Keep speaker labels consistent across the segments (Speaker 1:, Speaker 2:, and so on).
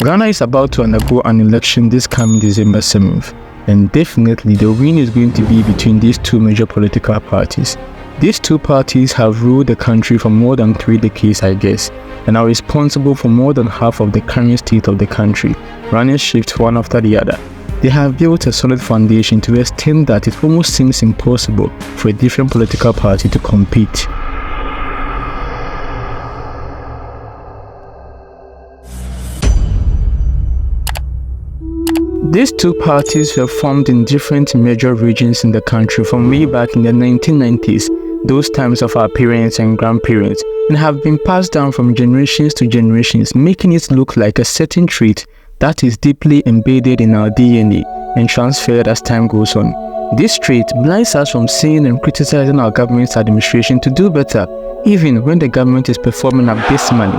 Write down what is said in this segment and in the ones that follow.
Speaker 1: Ghana is about to undergo an election this coming December 7th, and definitely the win is going to be between these two major political parties. These two parties have ruled the country for more than 3 decades, I guess, and are responsible for more than half of the current state of the country, running shifts one after the other. They have built a solid foundation to the extent that it almost seems impossible for a different political party to compete. These two parties were formed in different major regions in the country from way back in the 1990s, those times of our parents and grandparents, and have been passed down from generations to generations, making it look like a certain trait that is deeply embedded in our DNA and transferred as time goes on. This trait blinds us from seeing and criticizing our government's administration to do better, even when the government is performing abysmally.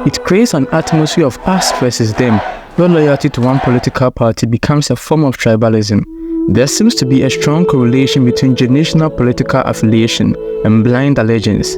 Speaker 1: It creates an atmosphere of us versus them, where loyalty to one political party becomes a form of tribalism. There seems to be a strong correlation between generational political affiliation and blind allegiance.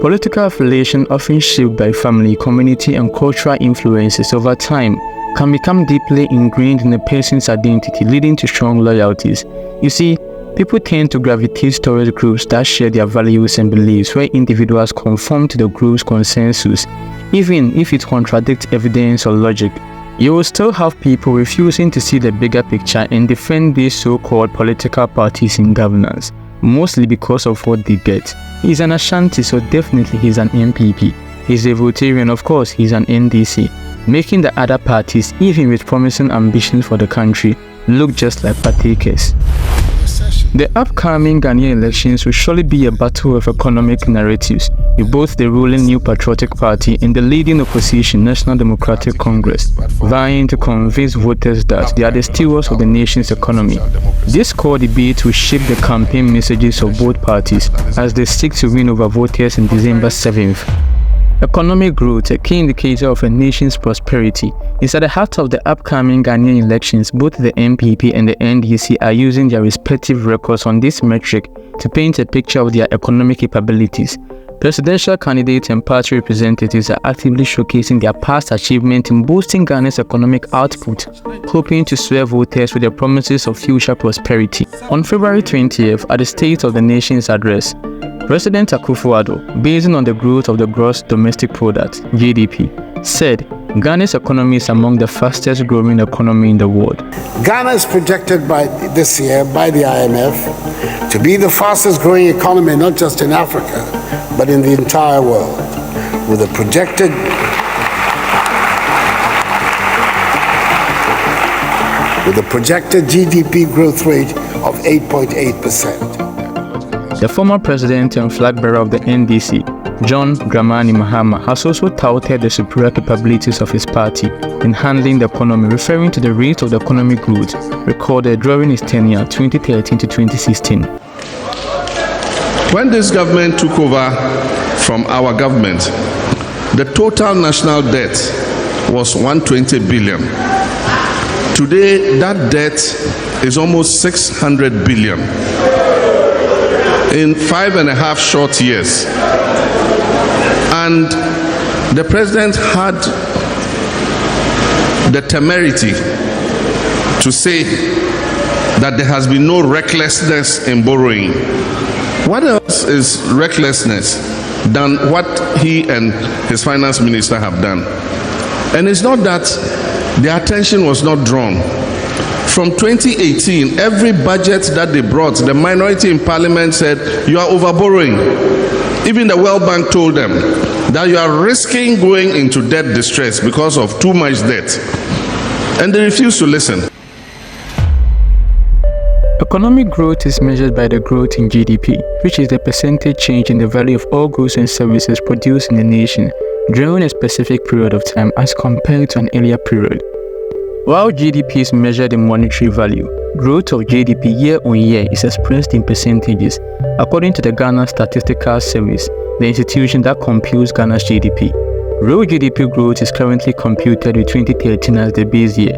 Speaker 1: Political affiliation, often shaped by family, community, and cultural influences over time, can become deeply ingrained in a person's identity, leading to strong loyalties. You see, people tend to gravitate towards groups that share their values and beliefs, where individuals conform to the group's consensus, even if it contradicts evidence or logic. You will still have people refusing to see the bigger picture and defend these so-called political parties in governance, mostly because of what they get. He's an Ashanti, so definitely he's an NPP. He's a Votarian, of course he's an NDC, making the other parties, even with promising ambitions for the country, look just like partakers. The upcoming Ghanaian elections will surely be a battle of economic narratives, with both the ruling New Patriotic Party and the leading opposition National Democratic Congress vying to convince voters that they are the stewards of the nation's economy. This core debate will shape the campaign messages of both parties as they seek to win over voters on December 7th. Economic growth, a key indicator of a nation's prosperity, is at the heart of the upcoming Ghanaian elections. Both the NPP and the NDC are using their respective records on this metric to paint a picture of their economic capabilities. Presidential candidates and party representatives are actively showcasing their past achievements in boosting Ghana's economic output, hoping to sway voters with the promises of future prosperity. On February 20th, at the State of the Nation's address, President Akufo-Addo, basing on the growth of the gross domestic product (GDP), said Ghana's economy is among the fastest growing economy in the world.
Speaker 2: Ghana is projected this year by the IMF to be the fastest growing economy not just in Africa, but in the entire world, with a projected GDP growth rate of 8.8%.
Speaker 1: The former president and flag bearer of the NDC, John Dramani Mahama, has also touted the superior capabilities of his party in handling the economy, referring to the rate of the economic growth recorded during his tenure 2013 to 2016.
Speaker 3: When this government took over from our government, the total national debt was 120 billion. Today, that debt is almost 600 billion. In 5.5 short years. And the president had the temerity to say that there has been no recklessness in borrowing. What else is recklessness than what he and his finance minister have done? And it's not that the attention was not drawn. From 2018, every budget that they brought, the minority in parliament said, you are overborrowing. Even the World Bank told them that you are risking going into debt distress because of too much debt. And they refused to listen.
Speaker 1: Economic growth is measured by the growth in GDP, which is the percentage change in the value of all goods and services produced in the nation during a specific period of time as compared to an earlier period. While GDP is measured in monetary value, growth of GDP year on year is expressed in percentages, according to the Ghana Statistical Service, the institution that computes Ghana's GDP. Real GDP growth is currently computed with 2013 as the base year.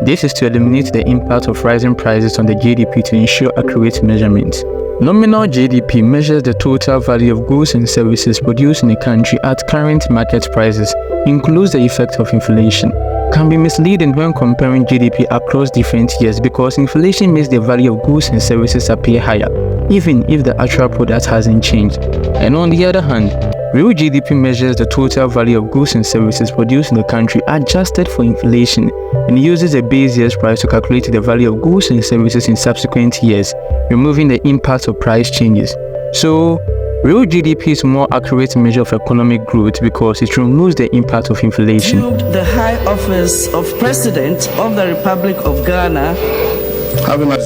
Speaker 1: This is to eliminate the impact of rising prices on the GDP to ensure accurate measurements. Nominal GDP measures the total value of goods and services produced in a country at current market prices includes the effect of inflation, can be misleading when comparing GDP across different years because inflation makes the value of goods and services appear higher, even if the actual product hasn't changed. And on the other hand, real GDP measures the total value of goods and services produced in the country adjusted for inflation and uses a base year's price to calculate the value of goods and services in subsequent years, removing the impact of price changes. So, real GDP is a more accurate measure of economic growth because it removes the impact of inflation.
Speaker 4: The high office of President of the Republic of Ghana.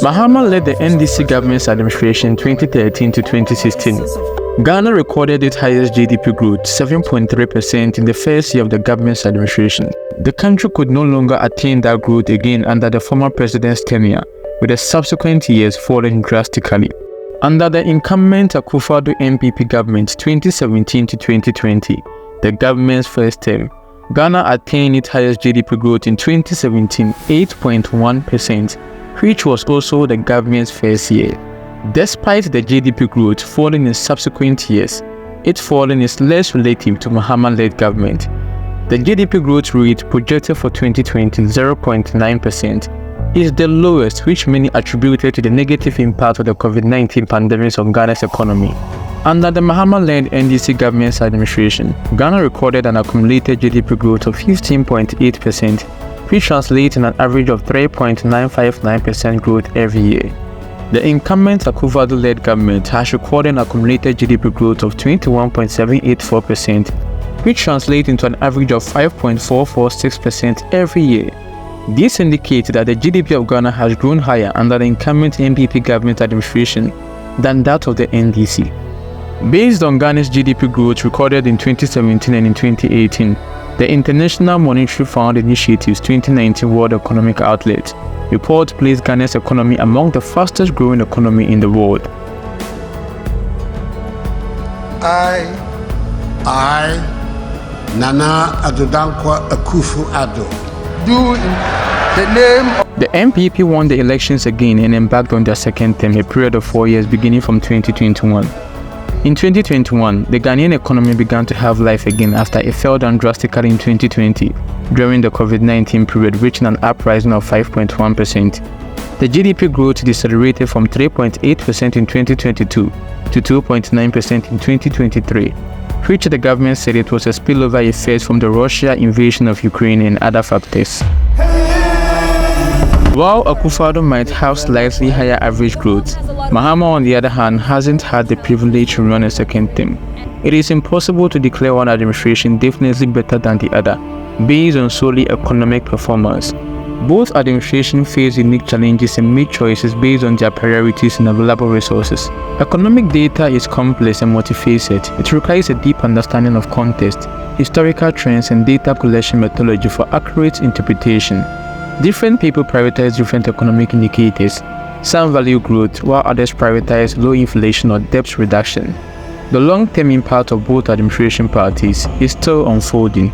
Speaker 1: Mahama led the NDC government's administration 2013 to 2016. Ghana recorded its highest GDP growth, 7.3% in the first year of the government's administration. The country could no longer attain that growth again under the former president's tenure, with the subsequent years falling drastically. Under the incumbent Akufo-Addo NPP government 2017 to 2020, the government's first term, Ghana attained its highest GDP growth in 2017, 8.1%, which was also the government's first year. Despite the GDP growth falling in subsequent years, its falling is less relative to Mahama-led government. The GDP growth rate projected for 2020, 0.9%, is the lowest, which many attributed to the negative impact of the COVID-19 pandemic on Ghana's economy. Under the Mahama-led NDC government's administration, Ghana recorded an accumulated GDP growth of 15.8%, which translates in an average of 3.959% growth every year. The incumbent Akufo-Addo-led government has recorded an accumulated GDP growth of 21.784%, which translates into an average of 5.446% every year. This indicates that the GDP of Ghana has grown higher under the incumbent NPP government administration than that of the NDC. Based on Ghana's GDP growth recorded in 2017 and in 2018, the International Monetary Fund Initiative's 2019 World Economic Outlook report placed Ghana's economy among the fastest growing economy in the world.
Speaker 2: I, Nana Addo Dankwa Akufo-Addo, do in the name of
Speaker 1: the NPP won the elections again and embarked on their second term, a period of 4 years beginning from 2021. In 2021, the Ghanaian economy began to have life again after it fell down drastically in 2020 during the COVID-19 period, reaching an uprising of 5.1%. The GDP growth decelerated from 3.8% in 2022 to 2.9% in 2023, which the government said it was a spillover effect from the Russia invasion of Ukraine and other factors. While Akufo-Addo might have slightly higher average growth, Mahama, on the other hand, hasn't had the privilege to run a second term. It is impossible to declare one administration definitely better than the other, based on solely economic performance. Both administrations face unique challenges and make choices based on their priorities and available resources. Economic data is complex and multifaceted. It requires a deep understanding of context, historical trends, and data collection methodology for accurate interpretation. Different people prioritize different economic indicators. Some value growth, while others prioritize low inflation or debt reduction. The long-term impact of both administration parties is still unfolding.